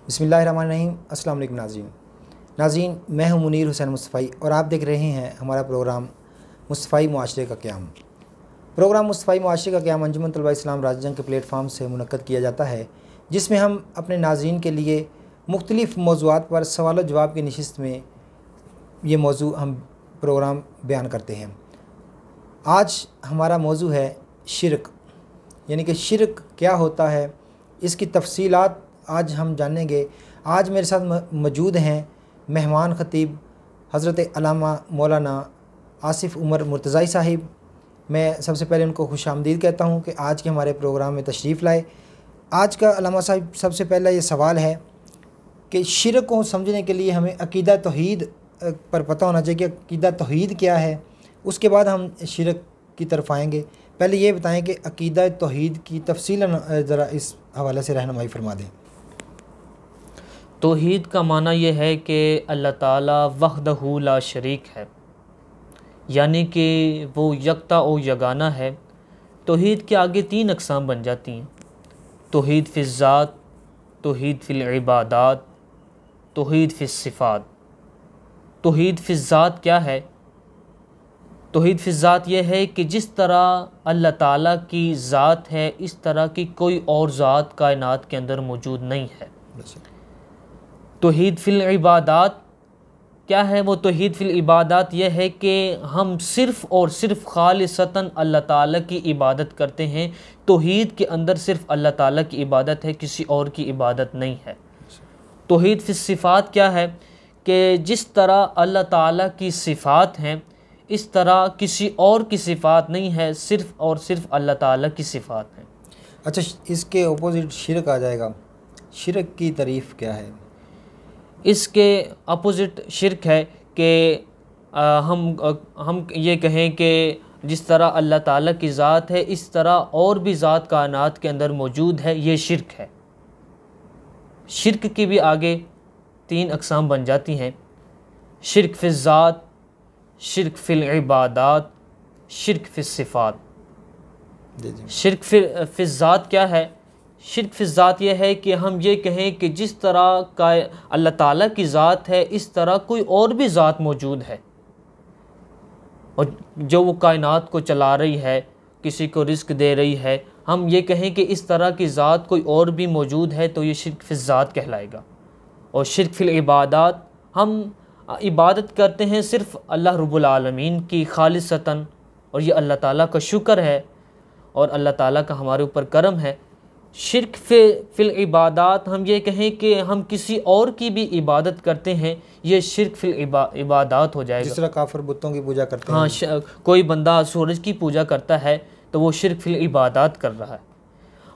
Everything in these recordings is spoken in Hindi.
बिस्मिल्लाहिर्रहमानिर्रहीम। अस्सलाम वालेकुम नाज़रीन, मैं हूं मुनीर हुसैन मुस्तफ़ाई और आप देख रहे हैं हमारा प्रोग्राम मुस्तफ़ाई मुआशरे का क़याम। प्रोग्राम मुस्तफ़ाई मुआशरे का क़याम अंजुमन तलबा इस्लाम राज़जंग के प्लेटफार्म से मुनक़्क़द किया जाता है, जिसमें हम अपने नाज़रीन के लिए मुख्तलिफ़ मौज़ूआत पर सवाल जवाब की नशिस्त में ये मौज़ू हम प्रोग्राम बयान करते हैं। आज हमारा मौज़ू है शिरक, यानी कि शिरक क्या होता है, इसकी तफसीलात आज हम जानेंगे। आज मेरे साथ मौजूद हैं मेहमान ख़तीब हज़रत अल्लामा मौलाना आसिफ़ उमर मुर्तज़ाई साहिब। मैं सबसे पहले उनको खुशामदीद कहता हूँ कि आज के हमारे प्रोग्राम में तशरीफ़ लाए। आज का अल्लामा साहिब सबसे पहला ये सवाल है कि शिरक को समझने के लिए हमें अक़ीदा तौहीद पर पता होना चाहिए कि अक़ीदा तौहीद क्या है, उसके बाद हम शिरक की तरफ आएँगे। पहले ये बताएं कि अक़ीदा तौहीद की तफसीलन ज़रा इस हवाले से रहनुमाई फरमा दें। तौहीद का माना यह है कि अल्लाह ताला वहदहू ला शरीक है, यानी कि वो यकता और यगाना है। तौहीद के आगे 3 अक़साम बन जाती हैं: तौहीद फ़िल ज़ात, तौहीद फ़िल इबादात, तौहीद फ़िल सिफ़ात। तौहीद फ़िल ज़ात क्या है? तौहीद फ़िल ज़ात यह है कि जिस तरह अल्लाह ताला की ज़ात है, इस तरह की कोई और ज़ात कायनात के अंदर मौजूद नहीं है। तौहीद फ़िल इबादात क्या है? वो तौहीद फ़िल इबादात यह है कि हम सिर्फ़ और सिर्फ़ खालिसतन अल्लाह ताला की इबादत करते हैं। तौहीद के अंदर सिर्फ़ अल्लाह ताला की इबादत है, किसी और की इबादत नहीं है। तौहीद फ़िल सिफ़ात क्या है? कि जिस तरह अल्लाह ताला की सिफ़ात हैं, इस तरह किसी और की सिफ़ात नहीं है, सिर्फ़ और सिर्फ़ अल्लाह ताला की सिफ़ात हैं। अच्छा, इसके अपोज़िट शिरक आ जाएगा। शिरक की तारीफ़ क्या है? इसके अपोज़िट शिरक है कि हम ये कहें कि जिस तरह अल्लाह ताला की ज़ात है, इस तरह और भी ज़ात कायनात के अंदर मौजूद है, ये शिरक है। शिरक की भी आगे 3 अक़साम बन जाती हैं: शिरक फ़िल ज़ात, शिरक फ़िल इबादात, शिरक फ़िल सिफ़ात। शिरक फ़िल ज़ात क्या है? शिरक फ़िल ज़ात यह है कि हम ये कहें कि जिस तरह का अल्लाह ताला की ज़ात है, इस तरह कोई और भी ज़ात मौजूद है और जो वो कायनात को चला रही है, किसी को रिज़्क़ दे रही है। हम ये कहें कि इस तरह की ज़ात कोई और भी मौजूद है, तो ये शिरक फ़िल ज़ात कहलाएगा। और शिरक फ़िल इबादात, हम इबादत करते हैं सिर्फ़ अल्लाह रब्बुल आलमीन की खालिसतन, और ये अल्लाह ताला का शुक्र है और अल्लाह ताला का हमारे ऊपर करम है। शिरक फ़िल इबादात, हम ये कहें कि हम किसी और की भी इबादत करते हैं, ये शिरक फ़िल इबादात हो जाएगा। जिस तरह काफिर बुतों की पूजा करते हैं। हाँ, कोई बंदा सूरज की पूजा करता है तो वो शिरक फ़िल इबादात कर रहा है,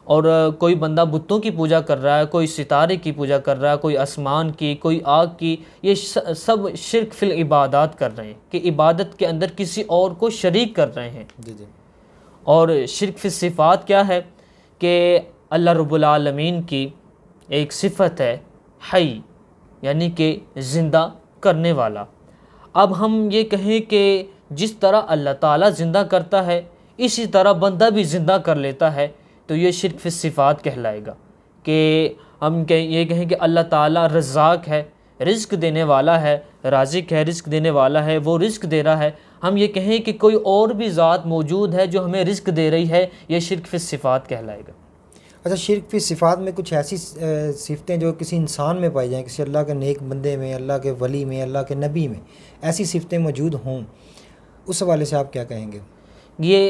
और कोई बंदा बुतों की पूजा कर रहा है, कोई सितारे की पूजा कर रहा है, कोई आसमान की, कोई आग की, ये सब शिरक फ़िल इबादात कर रहे हैं कि इबादत के अंदर किसी और को शरीक कर रहे हैं। जी। और शिरक फ़िल सिफ़ात क्या है? कि अल्लाह रब्बुल आलमीन की एक सिफ़त है हई, यानी कि ज़िंदा करने वाला। अब हम ये कहें कि जिस तरह अल्लाह ताला ज़िंदा करता है, इसी तरह बंदा भी ज़िंदा कर लेता है, तो ये शिरक फ़िल सिफ़ात कहलाएगा। कि हम ये कहें कि अल्लाह ताला रज़्ज़ाक़ है, रिज़्क़ देने वाला है, राज़िक़ है, रिज़्क़ देने वाला है, वो रिज़्क़ दे रहा है। हम ये कहें कि कोई और भी ज़ात मौजूद है जो हमें रिज़्क़ दे रही है, ये शिरक फ़िल सिफ़ात कहलाएगा। अच्छा, शिरक फ़िल सिफ़ात में कुछ ऐसी सिफ़तें जो किसी इंसान में पाई जाएँ, किसी अल्लाह के नेक बंदे में, अल्लाह के वली में, अल्लाह के नबी में ऐसी सिफ़तें मौजूद हों, उस हवाले से आप क्या कहेंगे? ये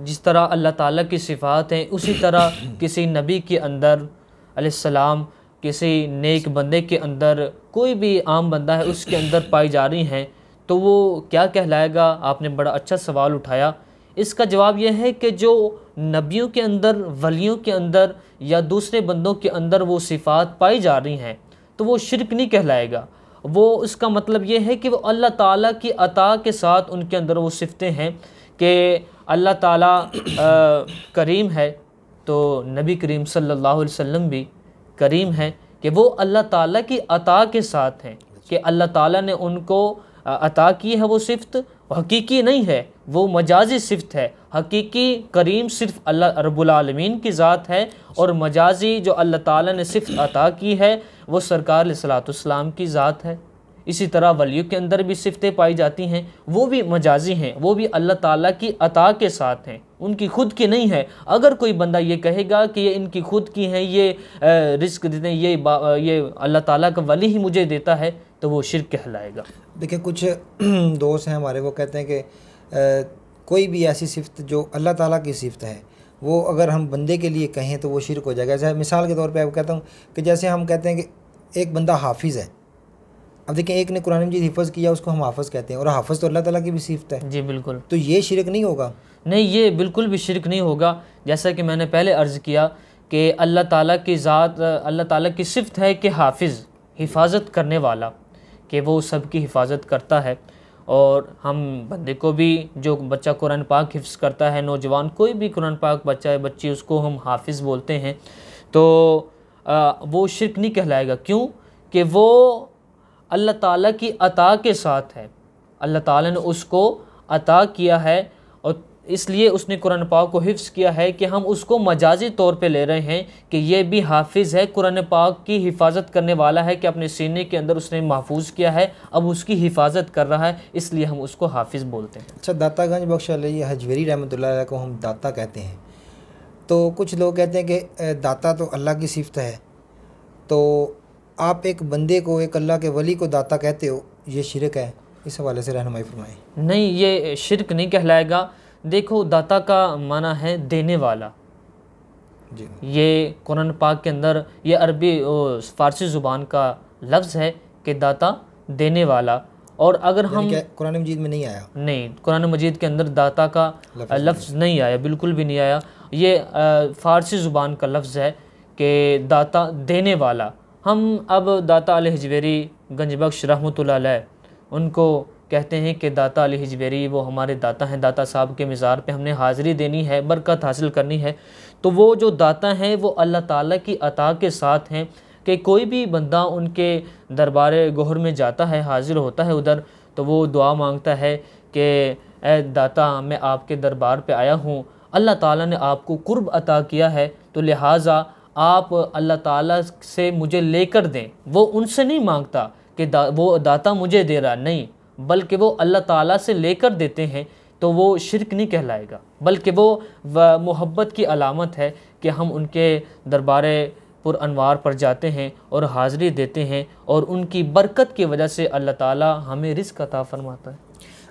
जिस तरह अल्लाह ताला की सिफ़ात हैं, उसी तरह किसी नबी के अंदर अलैहिस्सलाम, किसी नेक बंदे के अंदर, कोई भी आम बंदा है उसके अंदर पाई जा रही हैं, तो वो क्या कहलाएगा? आपने बड़ा अच्छा सवाल उठाया। इसका जवाब यह है कि जो नबियों के अंदर, वलियों के अंदर या दूसरे बंदों के अंदर वो सिफ़ात पाई जा रही हैं, तो वो शिरक नहीं कहलाएगा। वो इसका मतलब ये है कि वो अल्लाह ताला की अता के साथ उनके अंदर वो सिफ़तें हैं कि अल्लाह ताला करीम है, तो नबी करीम सल्लल्लाहु अलैहि वसल्लम भी करीम है कि वो अल्लाह ताला की अता के साथ हैं, कि अल्लाह ताला ने उनको अता की है वो सिफ़त, हकीकी नहीं है, वो मजाजी सिफ़त है। हकीकी करीम सिर्फ़ अल्लाह रब्बुल आलमीन की ज़ात है, और मजाजी जो अल्लाह ताला ने सिफ़त अता की है वो सरकार अलैहिस्सलाम की ज़ात है। इसी तरह वलियों के अंदर भी सिफ़तें पाई जाती हैं, वो भी मजाजी हैं, वो भी अल्लाह ताला की अता के साथ हैं, उनकी खुद की नहीं है। अगर कोई बंदा ये कहेगा कि ये इनकी खुद की हैं, ये रिस्क देते हैं, ये अल्लाह ताला का वली ही मुझे देता है, तो वो शिर्क कहलाएगा। देखिए कुछ दोस्त हैं हमारे, वो कहते हैं कि कोई भी ऐसी सिफ़त जो अल्लाह ताला की सिफ़त है वो अगर हम बंदे के लिए कहें तो वो शिर्क हो जाएगा। जैसे मिसाल के तौर पे आपको कहता हूँ कि जैसे हम कहते हैं कि एक बंदा हाफिज़ है, अब देखिए एक ने कुरान मजीद हिफ़्ज़ किया उसको हम हाफ़िज़ कहते हैं, और हाफ़िज़ तो अल्लाह ताला की भी सिफ़त है। जी बिल्कुल, तो ये शिर्क नहीं होगा? नहीं, ये बिल्कुल भी शिर्क नहीं होगा। जैसा कि मैंने पहले अर्ज़ किया कि अल्लाह ताला की ज़ात, अल्लाह ताला की सिफ़त है कि हाफिज़, हिफाजत करने वाला, कि वो सबकी हिफाजत करता है। और हम बंदे को भी, जो बच्चा कुरान पाक हिफ्ज़ करता है, नौजवान कोई भी कुरान पाक बच्चा है, बच्ची, उसको हम हाफिज़ बोलते हैं, तो वो शिर्क नहीं कहलाएगा। क्यों? कि वो अल्लाह ताला की अता के साथ है, अल्लाह ताला ने उसको अता किया है, और इसलिए उसने कुरान पाक को हिफ्ज़ किया है कि हम उसको मजाजी तौर पे ले रहे हैं कि ये भी हाफिज़ है, कुरान पाक की हिफाजत करने वाला है, कि अपने सीने के अंदर उसने महफूज किया है, अब उसकी हिफाजत कर रहा है, इसलिए हम उसको हाफिज़ बोलते हैं। अच्छा, दातागंज बख्श अली हजवेरी रहमतुल्लाह अलैह को हम दाता कहते हैं, तो कुछ लोग कहते हैं कि दाता तो अल्लाह की सिफ़त है, तो आप एक बंदे को, एक अल्लाह के वली को दाता कहते हो, ये शिरक है? इस हवाले से रहनुमाई फरमाएं। नहीं, ये शिरक नहीं कहलाएगा। देखो, दाता का माना है देने वाला जी। ये कुरान पाक के अंदर, ये अरबी फ़ारसी ज़ुबान का लफ्ज़ है कि दाता देने वाला। और अगर हम कुरान मजीद में नहीं आया? नहीं, कुरान मजीद के अंदर दाता का लफ्ज़ नहीं आया, बिल्कुल भी नहीं आया। ये फ़ारसी ज़ुबान का लफ्ज़ है कि दाता देने वाला। हम अब दाता अली हिजवेरी गंज बख्श रहमतुल्लाह अलैह, उनको कहते हैं कि दाता अली हिजवेरी वो हमारे दाता हैं, दाता साहब के मज़ार पे हमने हाज़िरी देनी है, बरकत हासिल करनी है। तो वो जो दाता हैं वो अल्लाह ताला की अता के साथ हैं, कि कोई भी बंदा उनके दरबार गोहर में जाता है, हाज़िर होता है उधर, तो वो दुआ मांगता है कि ए दाता, मैं आपके दरबार पे आया हूँ, अल्लाह ताला ने आपको कुर्ब अता किया है, तो लिहाजा आप अल्लाह ताला से मुझे लेकर दें। वो उनसे नहीं मांगता कि वो दाता मुझे दे रहा, नहीं, बल्कि वो अल्लाह ताला से लेकर देते हैं, तो वो शिरक नहीं कहलाएगा, बल्कि वो मोहब्बत की अलामत है कि हम उनके दरबार पुर अनवार पर जाते हैं और हाज़िरी देते हैं, और उनकी बरकत की वजह से अल्लाह ताला हमें रिज़्क़ अता फरमाता है।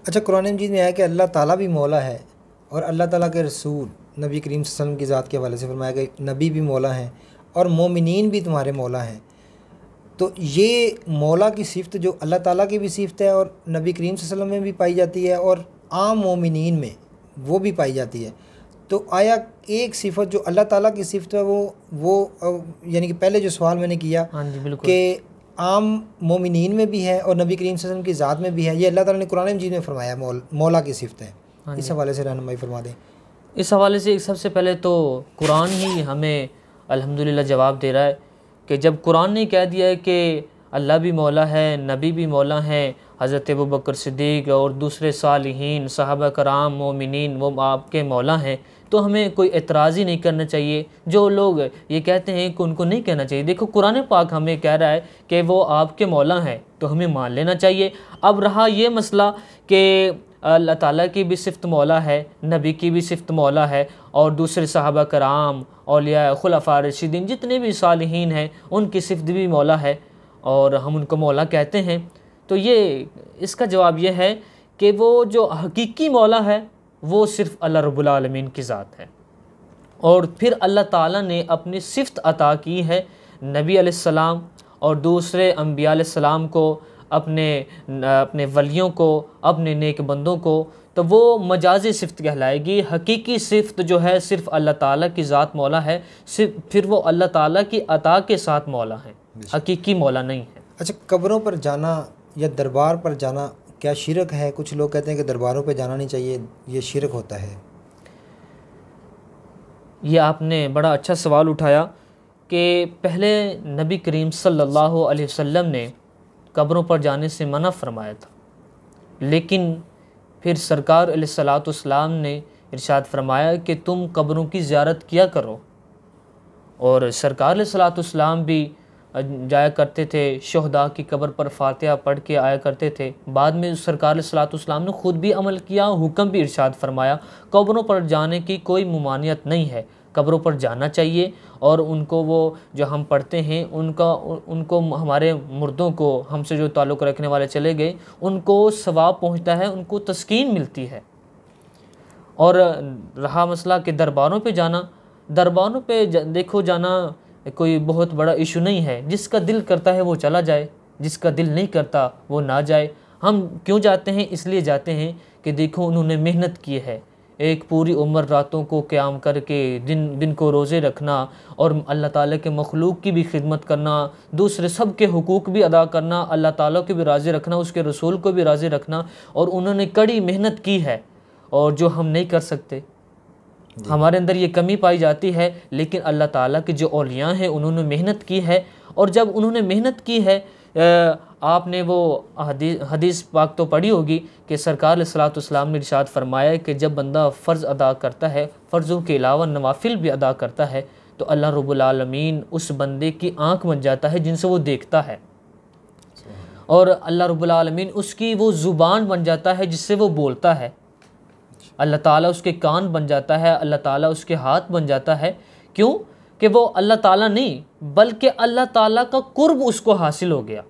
अच्छा, कुरान मजीद में आया कि अल्लाह ताला भी मौला है, और अल्लाह ताला के रसूल नबी करीम सल्लल्लाहु अलैहि वसल्लम की ज़ात के हवाले से फरमाया कि नबी भी मौला हैं और मोमिनीन भी तुम्हारे मौला हैं। तो ये मौला की सिफ़त जो अल्लाह ताला की भी सिफ़त है और नबी करीम सल्लल्लाहु अलैहि वसल्लम में भी पाई जाती है और आम मोमिनीन में वो भी पाई जाती है, तो आया एक सिफ़त जो अल्लाह ताला की सिफ़त है वो यानी कि पहले जो सवाल मैंने किया हाँ जी, बिल्कुल, कि आम मोमिनीन में भी है और नबी करीम सल्लल्लाहु अलैहि वसल्लम की ज़ात में भी है, ये अल्लाह ताला ने कुरान मजीद में फरमाया मौला की सिफ़त है। हाँ इस जी। हवाले से रहनुमाई फरमा दें। इस हवाले से सबसे पहले तो कुरान ही हमें अल्हम्दुलिल्लाह जवाब दे रहा है कि जब कुरान ने कह दिया है कि अल्लाह भी मौला है, नबी भी मौला हैं, हज़रत अबू बकर सिद्दीक़ और दूसरे सालिहीन, सहाबा कराम, मोमिनीन वो आपके मौला हैं, तो हमें कोई एतराज़ ही नहीं करना चाहिए। जो लोग ये कहते हैं कि उनको नहीं कहना चाहिए, देखो कुरान पाक हमें कह रहा है कि वो आपके मौला हैं, तो हमें मान लेना चाहिए। अब रहा ये मसला कि अल्लाह ताला की भी सिफ़त मौला है, नबी की भी सिफ़त मौला है, और दूसरे सहाबा कराम, औलिया, खुलफ़ा राशिदीन, जितने भी सालिहीन हैं उनकी सिफ़त भी मौला है, और हम उनको मौला कहते हैं। तो ये इसका जवाब ये है कि वो जो हकीकी मौला है वो सिर्फ़ अल्लाह रब्बुल आलमीन की ज़ात है, और फिर अल्लाह ताला ने अपनी सिफ़त अता की है नबी अलैहिस्सलाम और दूसरे अंबिया अलैहिस्सलाम को, अपने वलियों को, अपने नेक बंदों को, तो वो मजाजी सिफ़त कहलाएगी। हकीकी सिफ़त जो है सिर्फ़ अल्लाह ताला की ज़ात मौला है, फिर वो अल्लाह ताला की अता के साथ मौला है, हकीकी मौला नहीं है। अच्छा, कब्रों पर जाना या दरबार पर जाना क्या शिरक है? कुछ लोग कहते हैं कि दरबारों पर जाना नहीं चाहिए, ये शिरक होता है। ये आपने बड़ा अच्छा सवाल उठाया कि पहले नबी करीम सल्लल्लाहु अलैहि वसल्लम ने कब्रों पर जाने से मना फरमाया था, लेकिन फिर सरकार अलैहिस्सलाम ने इरशाद फरमाया कि तुम कब्रों की ज़ियारत किया करो। और सरकार अलैहिस्सलाम भी जाया करते थे, शहदा की कब्र पर फातिहा पढ़ के आया करते थे। बाद में सरकार अलैहिस्सलाम ने ख़ुद भी अमल किया, हुक्म भी इरशाद फरमाया कब्रों पर जाने की कोई मुमानियत नहीं है, कब्रों पर जाना चाहिए। और उनको वो जो हम पढ़ते हैं उनको हमारे मुर्दों को, हमसे जो ताल्लुक़ रखने वाले चले गए, उनको सवाब पहुँचता है, उनको तस्कीन मिलती है। और रहा मसला कि दरबारों पे जाना, दरबारों पे देखो जाना कोई बहुत बड़ा इशू नहीं है। जिसका दिल करता है वो चला जाए, जिसका दिल नहीं करता वो ना जाए। हम क्यों जाते हैं? इसलिए जाते हैं कि देखो उन्होंने मेहनत की है, एक पूरी उम्र रातों को क़याम करके दिन को रोज़े रखना और अल्लाह ताला के मखलूक की भी खिदमत करना, दूसरे सब के हुकूक भी अदा करना, अल्लाह ताला को भी राज़ी रखना, उसके रसूल को भी राज़ी रखना। और उन्होंने कड़ी मेहनत की है, और जो हम नहीं कर सकते, हमारे अंदर ये कमी पाई जाती है। लेकिन अल्लाह ताला के जो औलिया हैं उन्होंने मेहनत की है। और जब उन्होंने मेहनत की है, आपने वो हदीस पाक तो पढ़ी होगी कि सरकार अलैहिस्सलाम ने इरशाद फरमाया कि जब बंदा फ़र्ज़ अदा करता है, फ़र्ज़ों के अलावा नवाफिल भी अदा करता है, तो अल्लाह रब्बुल आलमीन उस बंदे की आँख बन जाता है जिनसे वो देखता है, और अल्लाह रब्बुल आलमीन उसकी वो ज़ुबान बन जाता है जिससे वो बोलता है। अल्लाह ताला उसके कान बन जाता है, अल्लाह ताला उसके हाथ बन जाता है। क्यों? कि वो अल्लाह ताला नहीं बल्कि अल्लाह ताला का कुर्ब उसको हासिल हो गया,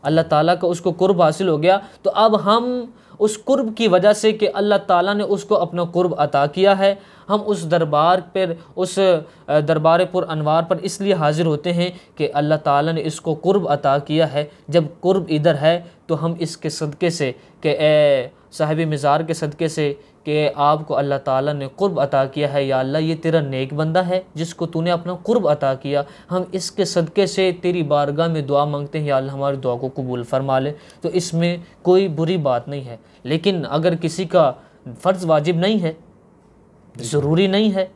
अल्लाह ताला का उसको कुर्ब हासिल हो गया। तो अब हम उस कुर्ब की वजह से कि अल्लाह ताला ने उसको अपना कुर्ब अता किया है, हम उस दरबार पर, उस दरबार पुर अनवार पर इसलिए हाज़िर होते हैं कि अल्लाह ताला ने इसको कुर्ब अता किया है। जब कुर्ब इधर है तो हम इसके सदक़े से कि ए साहिब मिज़ार के सदक़े से कि आपको अल्लाह ताला ने कुर्ब अता किया है, या अल्लाह ये तेरा नेक बंदा है जिसको तूने अपना कुर्ब अता किया, हम इसके सदक़े से तेरी बारगाह में दुआ मांगते हैं, या अल्लाह हमारी दुआ को कबूल फरमा ले। तो इसमें कोई बुरी बात नहीं है। लेकिन अगर किसी का फ़र्ज़ वाजिब नहीं है, ज़रूरी नहीं है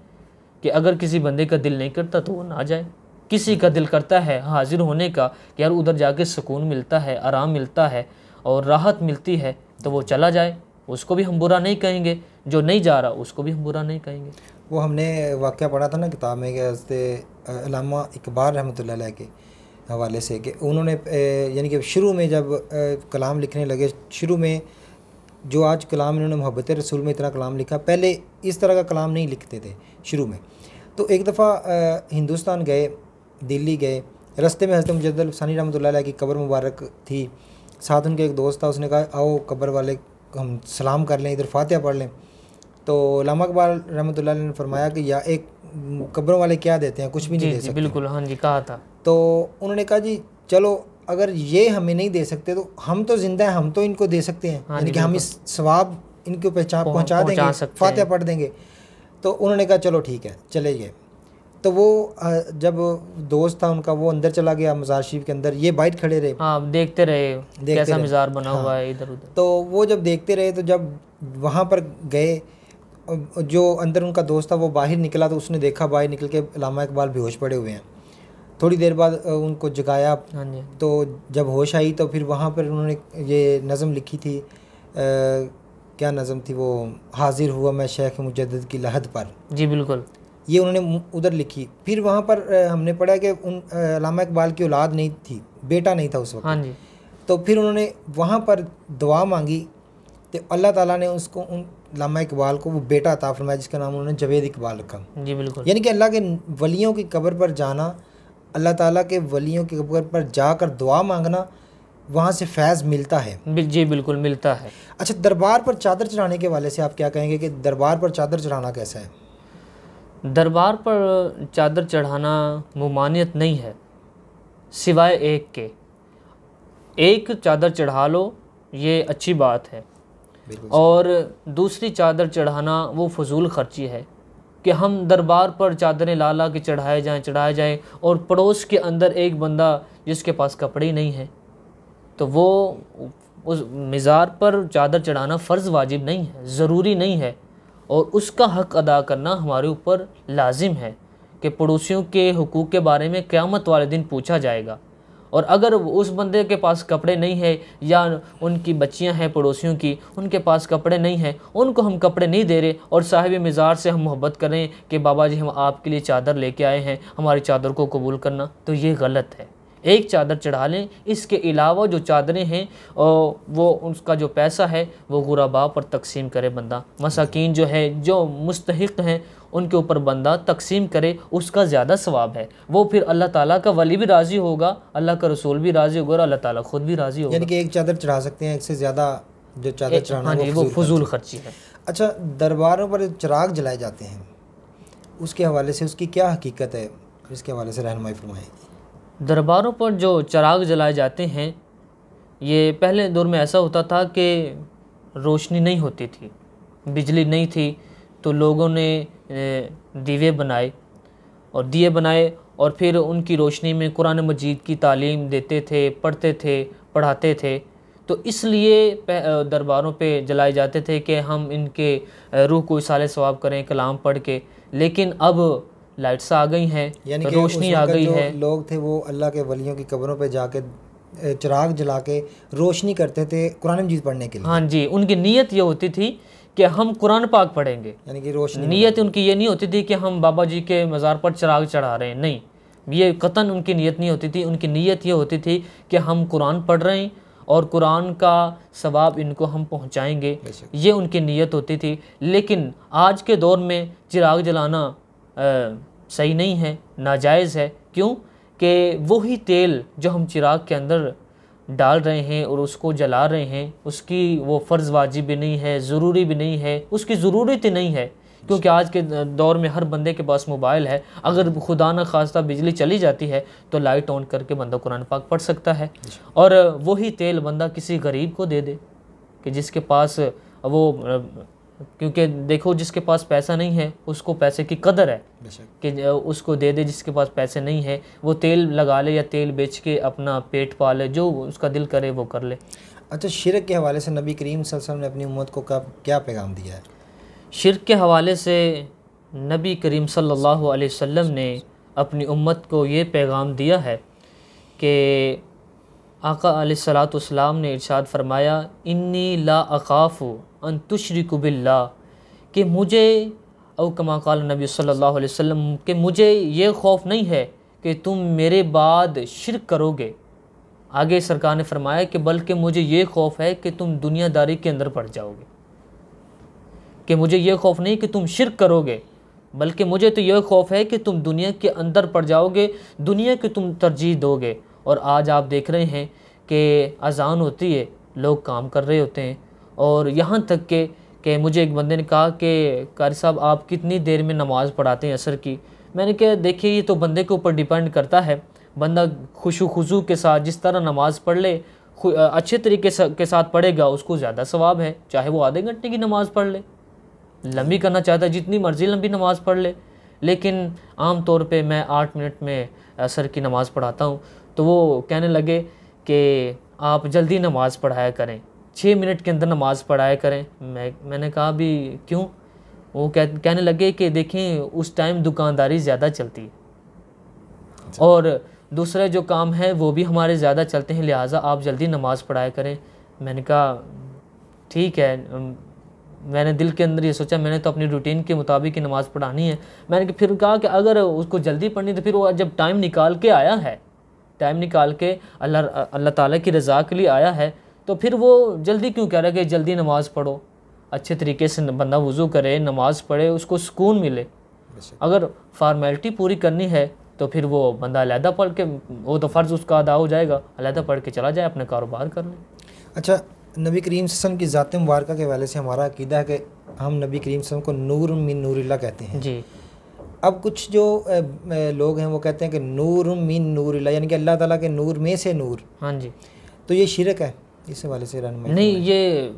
कि अगर किसी बंदे का दिल नहीं करता तो वो ना जाए। किसी का दिल करता है हाज़िर होने का कि यार उधर जाके सुकून मिलता है, आराम मिलता है और राहत मिलती है, तो वो चला जाए, उसको भी हम बुरा नहीं कहेंगे। जो नहीं जा रहा उसको भी हम बुरा नहीं कहेंगे। वो हमने वाक़या पढ़ा था ना किताब में कि अल्लामा इकबाल रहमतुल्लाह अलैह के हवाले से कि उन्होंने यानी कि शुरू में जब कलाम लिखने लगे, शुरू में जो आज कलाम इन्होंने मोहब्बत रसूल में इतना कलाम लिखा, पहले इस तरह का कलाम नहीं लिखते थे शुरू में। तो एक दफ़ा हिंदुस्तान गए, दिल्ली गए, रास्ते में हज़रत मुजद्दिद सानी रहमतुल्लाह अलैह की कब्र मुबारक थी, साथ उनके एक दोस्त था, उसने कहा आओ कब्र वाले हम सलाम कर लें, इधर फातिहा पढ़ लें। तो अल्लामा इकबाल रहमतुल्लाह अलैह ने फरमाया कि या एक कब्रों वाले क्या देते हैं, कुछ भी नहीं दे सकते। बिल्कुल, हाँ जी, कहा था। तो उन्होंने कहा जी चलो अगर ये हमें नहीं दे सकते तो हम तो ज़िंदा हैं, हम तो इनको दे सकते हैं, यानी कि हम इस सवाब इनको पहुँचा देंगे, फातिहा पढ़ देंगे। तो उन्होंने कहा चलो ठीक है, चले गए। तो वो जब दोस्त था उनका वो अंदर चला गया मज़ार शरीफ के अंदर, ये बाइट खड़े रहे, हाँ, देखते रहे कैसा मज़ार बना हुआ है इधर उधर। तो वो जब देखते रहे, तो जब वहाँ पर गए, जो अंदर उनका दोस्त था वो बाहर निकला, तो उसने देखा बाहर निकल के अल्लामा इकबाल बेहोश पड़े हुए हैं। थोड़ी देर बाद उनको जगाया, तो जब होश आई तो फिर वहाँ पर उन्होंने ये नज़म लिखी थी, क्या नज़म थी वो, हाजिर हुआ मैं शेख मुजद्दिद की लहद पर। जी बिल्कुल, ये उन्होंने उधर लिखी। फिर वहाँ पर हमने पढ़ा कि उन अल्लामा इकबाल की औलाद नहीं थी, बेटा नहीं था उस वक्त। हाँ जी। तो फिर उन्होंने वहाँ पर दुआ मांगी, तो अल्लाह ताला ने उसको उन अल्लामा इकबाल को वो बेटा अता फरमाया जिसका नाम उन्होंने जवेद इकबाल रखा। जी बिल्कुल, यानी कि अल्लाह के वलियों की कब्र पर जाना, अल्लाह ताला के वलियों की कब्र पर जाकर दुआ मांगना, वहाँ से फैज़ मिलता है। जी बिल्कुल मिलता है। अच्छा, दरबार पर चादर चढ़ाने के वाले से आप क्या कहेंगे कि दरबार पर चादर चढ़ाना कैसा है? दरबार पर चादर चढ़ाना मुमानियत नहीं है, सिवाय एक के। एक चादर चढ़ा लो ये अच्छी बात है, और दूसरी चादर चढ़ाना वो फजूल खर्ची है कि हम दरबार पर चादरें ला ला के चढ़ाए जाएं और पड़ोस के अंदर एक बंदा जिसके पास कपड़े ही नहीं है, तो वो उस मिज़ार पर चादर चढ़ाना फ़र्ज़ वाजिब नहीं है, ज़रूरी नहीं है, और उसका हक़ अदा करना हमारे ऊपर लाजिम है कि पड़ोसियों के हुकूक़ के बारे में क़यामत वाले दिन पूछा जाएगा। और अगर उस बंदे के पास कपड़े नहीं है या उनकी बच्चियां हैं पड़ोसियों की, उनके पास कपड़े नहीं हैं, उनको हम कपड़े नहीं दे रहे और साहिब मिज़ार से हम मोहब्बत करें कि बाबा जी हम आपके लिए चादर लेके आए हैं, हमारी चादर को कबूल करना, तो ये गलत है। एक चादर चढ़ा लें, इसके अलावा जो चादरें हैं वो उसका जो पैसा है वो गुरबा पर तकसीम करे बंदा, मसाकीन जो है जो मुस्तहिक हैं उनके ऊपर बंदा तकसीम करे, उसका ज़्यादा सवाब है। वो फिर अल्लाह ताला का वली भी राज़ी होगा, अल्लाह का रसूल भी राज़ी होगा और अल्लाह ताला खुद भी राज़ी होगा। यानी कि एक चादर चढ़ा सकते हैं, एक से ज़्यादा जो चादर चढ़ाना हाँ जी, वो फजूल खर्ची है। अच्छा, दरबारों पर चिराग जलाए जाते हैं, उसके हवाले से उसकी क्या हकीकत है, इसके हवाले से रहनुमाई फरमाएं। दरबारों पर जो चिराग जलाए जाते हैं, ये पहले दौर में ऐसा होता था कि रोशनी नहीं होती थी, बिजली नहीं थी, तो लोगों ने दीवे बनाए और दिए बनाए और फिर उनकी रोशनी में कुरान मजीद की तालीम देते थे, पढ़ते थे, पढ़ाते थे। तो इसलिए दरबारों पे जलाए जाते थे कि हम इनके रूह को इसाले सवाब करें कलाम पढ़ के। लेकिन अब लाइट्स आ गई हैं, यानी कि रोशनी आ गई है। लोग थे वो अल्लाह के वलियों की कब्रों पे जाके चिराग जला के रोशनी करते थे कुरान मजीद पढ़ने के लिए। हाँ जी, उनकी नीयत ये होती थी कि हम कुरान पाक पढ़ेंगे, यानी कि रोशनी। नीयत उनकी ये नहीं होती थी कि हम बाबा जी के मज़ार पर चिराग चढ़ा रहे हैं, नहीं, ये कतन उनकी नीयत नहीं होती थी। उनकी नीयत ये होती थी कि हम कुरान पढ़ रहे हैं और कुरान का सवाब इनको हम पहुँचाएँगे, ये उनकी नीयत होती थी। लेकिन आज के दौर में चिराग जलाना सही नहीं है, नाजायज़ है। क्यों कि वही तेल जो हम चिराग के अंदर डाल रहे हैं और उसको जला रहे हैं, उसकी वो फ़र्ज़ वाजिब भी नहीं है, ज़रूरी भी नहीं है, उसकी ज़रूरत ही नहीं है। क्योंकि आज के दौर में हर बंदे के पास मोबाइल है, अगर खुदा न खास्ता बिजली चली जाती है तो लाइट ऑन करके बंदा कुरान पाक पढ़ सकता है और वही तेल बंदा किसी गरीब को दे दे कि जिसके पास वो, क्योंकि देखो जिसके पास पैसा नहीं है उसको पैसे की कदर है कि उसको दे दे, जिसके पास पैसे नहीं है वो तेल लगा ले या तेल बेच के अपना पेट पाले, जो उसका दिल करे वो कर ले। अच्छा, शिरक के हवाले से नबी करीम सल्लल्लाहु अलैहि वसल्लम ने अपनी उम्मत को क्या पैगाम दिया है? शिरक के हवाले से नबी करीम सल्लल्लाहु अलैहि वसल्लम ने अपनी उम्मत को ये पैगाम दिया है कि आका अलैहिस्सलातु वस्सलाम ने इरशाद फरमाया, इन्नी ला अखाफ़ु अन तुशरिकु बिल्लाह, कि मुझे औ कमा क़ाल नबी सल्लल्लाहु अलैहि वसल्लम, कि मुझे ये खौफ नहीं है कि तुम मेरे बाद शिरक करोगे। आगे सरकार ने फरमाया कि बल्कि मुझे ये खौफ है कि तुम दुनियादारी के अंदर पड़ जाओगे, कि मुझे ये खौफ नहीं कि तुम शिरक करोगे, बल्कि मुझे तो ये खौफ है कि तुम दुनिया के अंदर पड़ जाओगे, दुनिया की तुम तरजीह दोगे। और आज आप देख रहे हैं कि अज़ान होती है, लोग काम कर रहे होते हैं, और यहाँ तक कि मुझे एक बंदे ने कहा कि कारी साहब आप कितनी देर में नमाज़ पढ़ाते हैं असर की। मैंने कहा देखिए ये तो बंदे के ऊपर डिपेंड करता है, बंदा खुशू खुजू के साथ जिस तरह नमाज़ पढ़ ले, अच्छे तरीके के साथ पढ़ेगा उसको ज़्यादा सवाब है, चाहे वो आधे घंटे की नमाज़ पढ़ ले, लंबी करना चाहता है जितनी मर्ज़ी लंबी नमाज़ पढ़ ले। लेकिन आम तौर पे मैं 8 मिनट में असर की नमाज़ पढ़ाता हूँ, तो वो कहने लगे कि आप जल्दी नमाज़ पढ़ाया करें, 6 मिनट के अंदर नमाज़ पढ़ाया करें। मैंने कहा भी क्यों? वो कहने लगे कि देखें उस टाइम दुकानदारी ज़्यादा चलती है और दूसरे जो काम है वो भी हमारे ज़्यादा चलते हैं, लिहाजा आप जल्दी नमाज़ पढ़ाया करें। मैंने कहा ठीक है, मैंने दिल के अंदर ये सोचा, मैंने तो अपनी रूटीन के मुताबिक ही नमाज़ पढ़ानी है। मैंने फिर कहा कि अगर उसको जल्दी पढ़नी तो फिर वो जब टाइम निकाल के आया है, टाइम निकाल के अल्लाह ताला की रज़ा के लिए आया है, तो फिर वो जल्दी क्यों कह रहा है कि जल्दी नमाज़ पढ़ो। अच्छे तरीके से बंदा वज़ू करे, नमाज़ पढ़े, उसको सुकून मिले। अगर फार्मेलिटी पूरी करनी है तो फिर वो बंदा अलहदा पढ़ के, वो तो फ़र्ज़ उसका अदा हो जाएगा, अलहदा पढ़ के चला जाए, अपने कारोबार कर ले। अच्छा, नबी करीम सल्लल्लाहु अलैहि वसल्लम की ज़ात मुबारक के हवाले से हमारा अकीदा है कि हम नबी करीम सल्लल्लाहु अलैहि वसल्लम को नूर मिन नूरिल्लाह कहते हैं जी। अब कुछ जो लोग हैं वो कहते हैं कि नूर मिन नूरिल्लाह, यानी कि अल्लाह ताला के नूर में से नूर। हाँ जी, तो ये शिरक है, इस हवाले से रहनुमाई नहीं, ये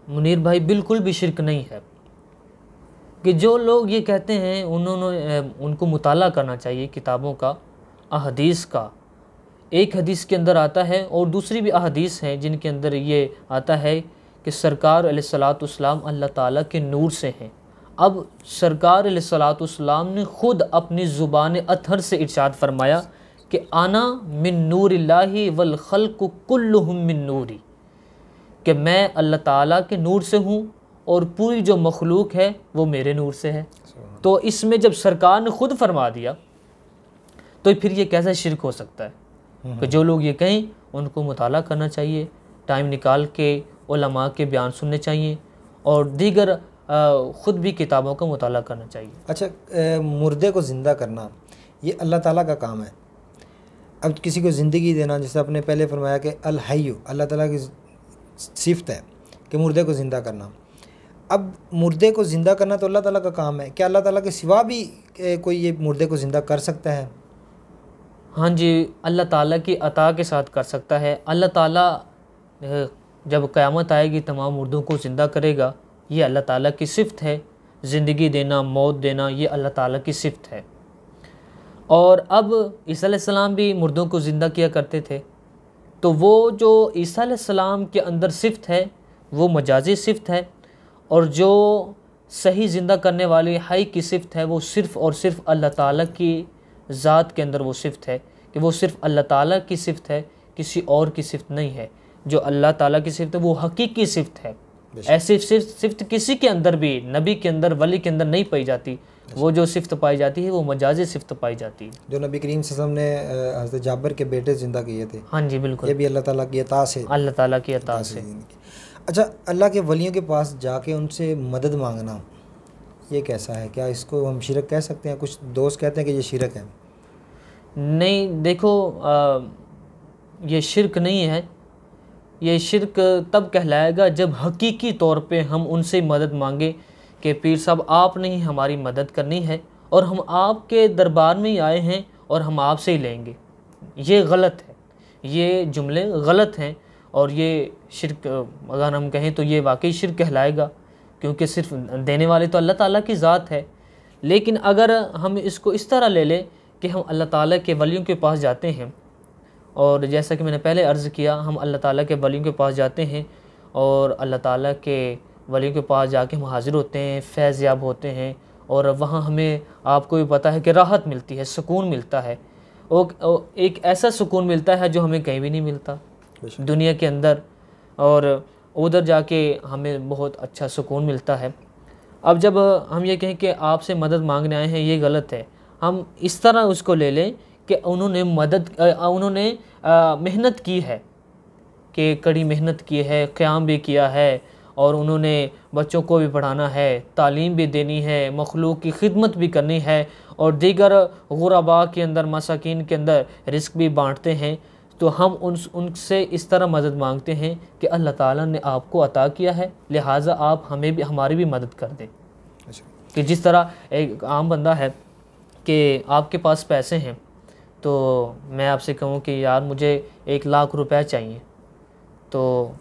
मुनीर भाई बिल्कुल भी शिरक नहीं है। कि जो लोग ये कहते हैं उनको मुताला करना चाहिए किताबों का, अहदीस का। एक हदीस के अंदर आता है और दूसरी भी अहदीस हैं जिनके अंदर ये आता है कि सरकार अलैहिस्सलातु वस्सलाम अल्लाह ताला के नूर से हैं। अब सरकार अलैहिस्सलातु वस्सलाम ने ख़ुद अपनी ज़ुबान अतहर से इरशाद फरमाया कि आना मिन नूरिल्लाहि वल खल्क़ु कुल्लुहुम मिन नूरी, कि मैं अल्लाह ताला के नूर से हूँ और पूरी जो मखलूक है वो मेरे नूर से है। तो इसमें जब सरकार ने ख़ुद फरमा दिया तो फिर ये कैसा शिरक हो सकता है कि जो लोग ये कहें उनको मुताला करना चाहिए, टाइम निकाल के उलमा के बयान सुनने चाहिए और दीगर ख़ुद भी किताबों का मुताला करना चाहिए। अच्छा, मुर्दे को ज़िंदा करना ये अल्लाह ताला का काम है। अब किसी को ज़िंदगी देना, जैसे आपने पहले फरमाया कि अल हय्यु अल्लाह ताला की सिफ़त है कि मुर्दे को ज़िंदा करना। अब मुर्दे को ज़िंदा करना तो अल्लाह ताला का काम है, क्या अल्लाह ताला के सिवा भी कोई ये मुर्दे को ज़िंदा कर सकता है? हाँ जी, अल्लाह ताला की अता के साथ कर सकता है। अल्लाह ताला जब क़यामत आएगी तमाम मुर्दों को ज़िंदा करेगा, ये अल्लाह ताला की सिफ़त है। ज़िंदगी देना, मौत देना, ये अल्लाह ताला की सिफ़त है। और अब ईसा अलैहिस्सलाम भी मुर्दों को ज़िंदा किया करते थे, तो वो जो ईसा अलैहिस्सलाम के अंदर सिफ़त है वो मजाजी सिफ़त है, और जो सही ज़िंदा करने वाली हई की सिफ़त है वो सिर्फ़ और सिर्फ़ अल्लाह ताला की ज़ात के अंदर वो सिफ़त है कि वो सिर्फ़ अल्लाह ताला की सिफ़त है, किसी और की सिफ़त नहीं है। जो अल्लाह ताला की सिफ़त है वो हकीकी सिफ़त है। ऐसी सिफ़त किसी के अंदर भी, नबी के अंदर, वली के अंदर नहीं पाई जाती। वो जो सिफ़त पाई जाती है वो मजाजी सिफ़त पाई जाती है। जो नबी करीम सल्लल्लाहु अलैहि वसल्लम ने हज़रत जाबिर के बेटे ज़िंदा किए थे, हाँ जी बिल्कुल, ये भी अल्लाह ताला की अता से, अल्लाह ताला की अता से। अच्छा, अल्लाह के वलियों के पास जाके उनसे मदद मांगना ये कैसा है? क्या इसको हम शिरक कह सकते हैं? कुछ दोस्त कहते हैं कि ये शिरक है। नहीं, देखो ये शिरक नहीं है। ये शिरक तब कहलाएगा जब हकीकी तौर पे हम उनसे मदद मांगे कि पीर साहब आपने ही हमारी मदद करनी है और हम आपके दरबार में ही आए हैं और हम आपसे ही लेंगे। ये गलत है, ये जुमले गलत हैं और ये शिरक अगर हम कहें तो ये वाकई शिरक कहलाएगा, क्योंकि सिर्फ देने वाले तो अल्लाह ताला की ज़ात है। लेकिन अगर हम इसको इस तरह ले लें कि हम अल्लाह ताला के वलियों के पास जाते हैं, और जैसा कि मैंने पहले अर्ज़ किया, हम अल्लाह ताला के वलियों के पास जाते हैं और अल्लाह ताला के वलियों के पास जाके हम हाज़िर होते हैं, फैज़ याब होते हैं, और वहाँ हमें, आपको भी पता है कि राहत मिलती है, सुकून मिलता है। एक ऐसा सुकून मिलता है जो हमें कहीं भी नहीं मिलता दुनिया के अंदर, और उधर जाके हमें बहुत अच्छा सुकून मिलता है। अब जब हम ये कहें कि आपसे मदद मांगने आए हैं, ये गलत है। हम इस तरह उसको ले लें कि उन्होंने मेहनत की है, कि कड़ी मेहनत की है, क़याम भी किया है, और उन्होंने बच्चों को भी पढ़ाना है, तालीम भी देनी है, मखलूक की खिदमत भी करनी है, और दीगर गुरबा के अंदर, मसाकीन के अंदर रिस्क भी बांटते हैं। तो हम उनसे इस तरह मदद मांगते हैं कि अल्लाह ताला ने आपको अता किया है, लिहाजा आप हमें भी, हमारी भी मदद कर दें। कि जिस तरह एक आम बंदा है कि आपके पास पैसे हैं, तो मैं आपसे कहूँ कि यार मुझे 1 लाख रुपए चाहिए, तो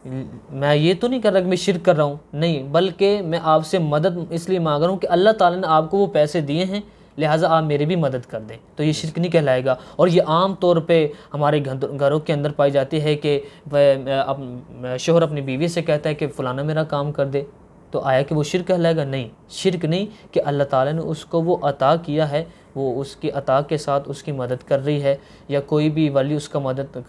मैं ये तो नहीं कर रहा कि मैं शिरक कर रहा हूँ, नहीं, बल्कि मैं आपसे मदद इसलिए मांग रहा हूँ कि अल्लाह ताला ने आपको वो पैसे दिए हैं, लिहाजा आप मेरी भी मदद कर दें। तो ये शिरक नहीं कहलाएगा। और ये आम तौर पे हमारे घरों के अंदर पाई जाती है कि शोहर अपनी बीवी से कहता है कि फ़लाना मेरा काम कर दे, तो आया कि वो शिरक कहलाएगा? नहीं, शिरक नहीं, कि अल्लाह ताला ने उसको वो अता किया है, वो उसकी अता के साथ उसकी मदद कर रही है, या कोई भी वली उसका मदद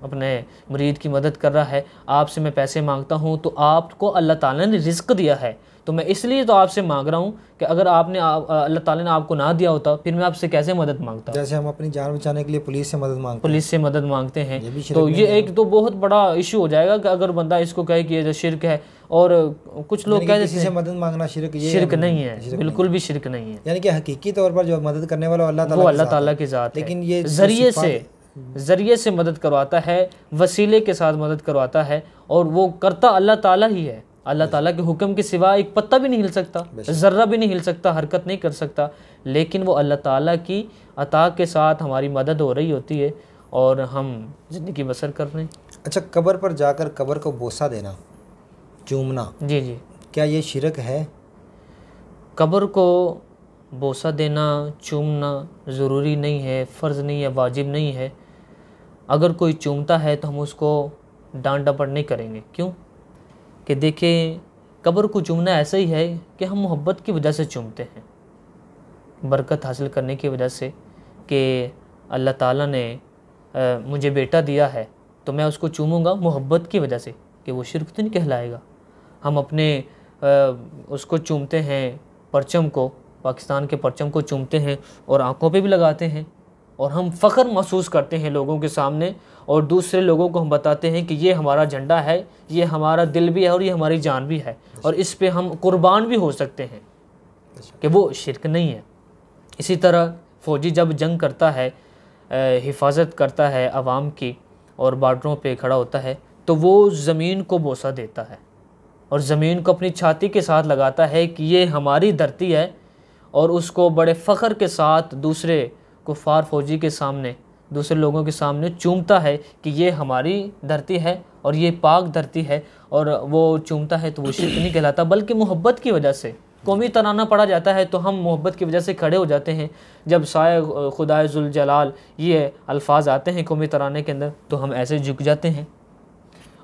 अपने मुरीद की मदद कर रहा है। आपसे मैं पैसे मांगता हूँ तो आपको अल्लाह ताला ने रिज़्क़ दिया है, तो मैं इसलिए तो आपसे मांग रहा हूँ कि अगर आपने अल्लाह ताला ने आपको ना दिया होता फिर मैं आपसे कैसे मदद मांगता। जैसे हम अपनी जान बचाने के लिए पुलिस से मदद मांगते हैं, तो ये एक तो बहुत बड़ा इशू हो जाएगा कि अगर बंदा इसको कहे कि ये शिरक है। और कुछ लोग कहते हैं किसी से मदद मांगना शिरक नहीं है, बिल्कुल भी शिरक नहीं है। यानी कि हकीकी तौर पर जो मदद करने वाला अल्लाह ताला की ज़ात है, लेकिन ये ज़रिए से मदद करवाता है, वसीले के साथ मदद करवाता है, और वो करता अल्लाह ताला ही है। अल्लाह ताला के हुक्म के सिवा एक पत्ता भी नहीं हिल सकता, ज़र्रा भी नहीं हिल सकता, हरकत नहीं कर सकता, लेकिन वो अल्लाह ताला की अता के साथ हमारी मदद हो रही होती है और हम ज़िंदगी बसर कर रहे हैं। अच्छा, कब्र पर जाकर कब्र को बोसा देना, चूमना, जी, क्या ये शिरक है? कब्र को बोसा देना, चूमना ज़रूरी नहीं है, फ़र्ज़ नहीं है, वाजिब नहीं है। अगर कोई चूमता है तो हम उसको डांट डपट नहीं करेंगे। क्यों? कि देखिए, कब्र को चूमना ऐसा ही है कि हम मोहब्बत की वजह से चूमते हैं, बरकत हासिल करने की वजह से, कि अल्लाह ताला ने मुझे बेटा दिया है तो मैं उसको चूमूंगा मोहब्बत की वजह से, कि वो शिर्क तो नहीं कहलाएगा। हम अपने उसको चूमते हैं, परचम को, पाकिस्तान के परचम को चूमते हैं और आँखों पे भी लगाते हैं, और हम फ़ख्र महसूस करते हैं लोगों के सामने, और दूसरे लोगों को हम बताते हैं कि ये हमारा झंडा है, ये हमारा दिल भी है और ये हमारी जान भी है, और इस पे हम कुर्बान भी हो सकते हैं, कि वो शिर्क नहीं है। इसी तरह फ़ौजी जब जंग करता है, हिफाजत करता है आवाम की और बॉर्डरों पे खड़ा होता है, तो वो ज़मीन को बोसा देता है और ज़मीन को अपनी छाती के साथ लगाता है कि ये हमारी धरती है, और उसको बड़े फ़ख्र के साथ दूसरे कुफ़ार फ़ौजी के सामने, दूसरे लोगों के सामने चूमता है कि ये हमारी धरती है और ये पाक धरती है, और वो चूमता है तो वो शिर्क नहीं कहलाता, बल्कि मोहब्बत की वजह से। कौमी तराना पढ़ा जाता है तो हम मोहब्बत की वजह से खड़े हो जाते हैं। जब साए खुदाए जुल जलाल ये अल्फाज आते हैं कौमी तराने के अंदर तो हम ऐसे झुक जाते हैं।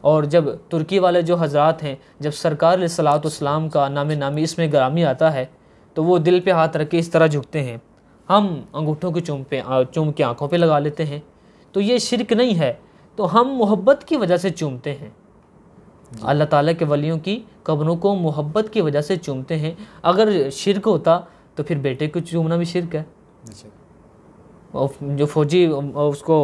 और जब तुर्की वाले जो हजरात हैं, जब सरकार अलैहिस्सलाम का नामी इसमें ग्रामी आता है तो वो दिल पे हाथ रख के इस तरह झुकते हैं। हम अंगूठों के चूम के आँखों पे लगा लेते हैं, तो ये शिर्क नहीं है, तो हम मोहब्बत की वजह से चूमते हैं। अल्लाह ताला के वलियों की कब्रों को मोहब्बत की वजह से चूमते हैं। अगर शिर्क होता तो फिर बेटे को चूमना भी शिर्क है। और जो फ़ौजी उसको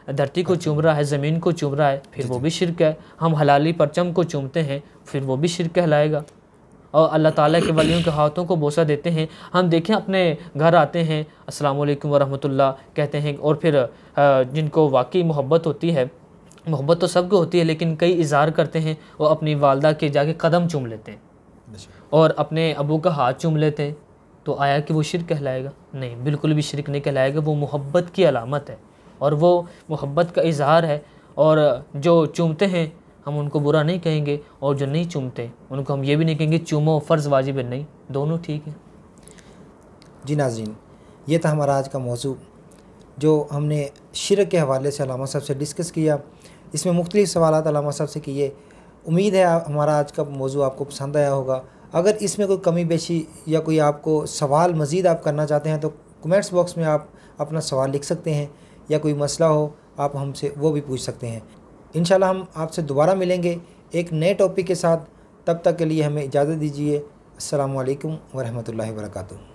धरती को चूम रहा है, ज़मीन को चूम रहा है, फिर वो भी शिर्क है। हम हलाली परचम को चूमते हैं, फिर वो भी शिर्क कहलाएगा। और अल्लाह ताला के वलियों के हाथों को बोसा देते हैं। हम देखें अपने घर आते हैं, अस्सलाम वालेकुम व रहमतुल्लाह कहते हैं, और फिर जिनको वाकई मोहब्बत होती है, मोहब्बत तो सबको होती है, लेकिन कई इज़हार करते हैं, वो अपनी वालदा के जाके कदम चूम लेते हैं और अपने अबू का हाथ चूम लेते हैं, तो आया कि वो शिर्क कहलाएगा? नहीं, बिल्कुल भी शिर्क नहीं कहलाएगा। वो मोहब्बत की अलामत है और वो मोहब्बत का इज़हार है। और जो चूमते हैं हम उनको बुरा नहीं कहेंगे, और जो नहीं चूमते उनको हम ये भी नहीं कहेंगे चूमो फ़र्ज़ वाजिब है, नहीं, दोनों ठीक है। जी नाज़रीन, ये था हमारा आज का मौजू जो हमने शिर्क के हवाले से अल्लामा साहब से डिस्कस किया। इसमें मुख्तलिफ़ सवालात अल्लामा साहब से किए। उम्मीद है हमारा आज का मौजू आपको पसंद आया होगा। अगर इसमें कोई कमी बेशी या कोई आपको सवाल मज़ीद आप करना चाहते हैं तो कमेंट्स बॉक्स में आप अपना सवाल लिख सकते हैं, या कोई मसला हो आप हमसे वो भी पूछ सकते हैं। इंशाल्लाह हम आपसे दोबारा मिलेंगे एक नए टॉपिक के साथ। तब तक के लिए हमें इजाज़त दीजिए। अस्सलामु अलैकुम व रहमतुल्लाहि व बरकातुहू।